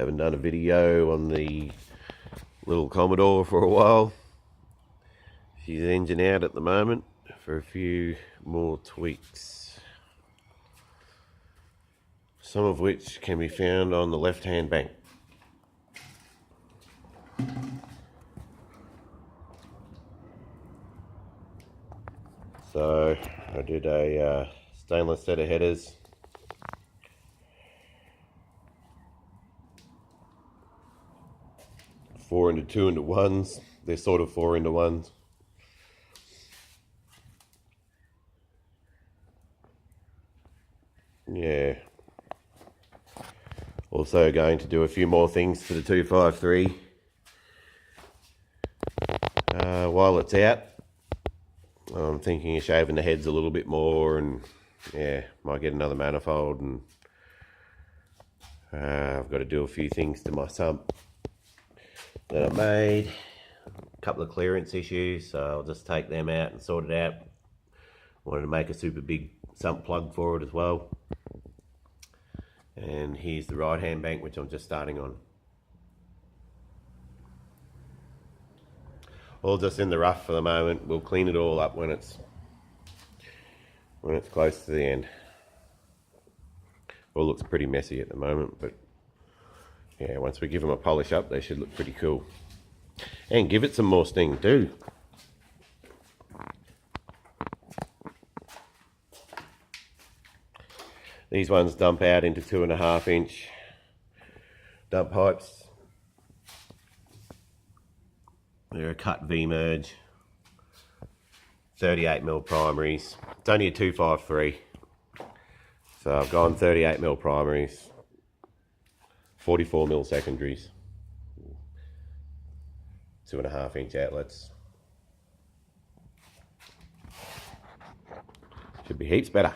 Haven't done a video on the little Commodore for a while. She's engine out at the moment for a few more tweaks, some of which can be found on the left hand bank. So I did a stainless set of headers, four into 2 into 1s. They're sort of 4 into 1s. Yeah. Also going to do a few more things to the 253 while it's out. I'm thinking of shaving the heads a little bit more, and yeah, might get another manifold, and I've got to do a few things to my sump that I made. A couple of clearance issues, so I'll just take them out and sort it out. Wanted to make a super big sump plug for it as well. And here's the right hand bank, which I'm just starting on. All just in the rough for the moment. We'll clean it all up when it's close to the end. All looks pretty messy at the moment, but yeah, once we give them a polish up, they should look pretty cool. And give it some more sting too. These ones dump out into 2.5 inch dump pipes. They're a cut V-merge, 38mm primaries. It's only a 253, so I've gone 38mm primaries, 44mm secondaries, 2.5 inch outlets. Should be heaps better.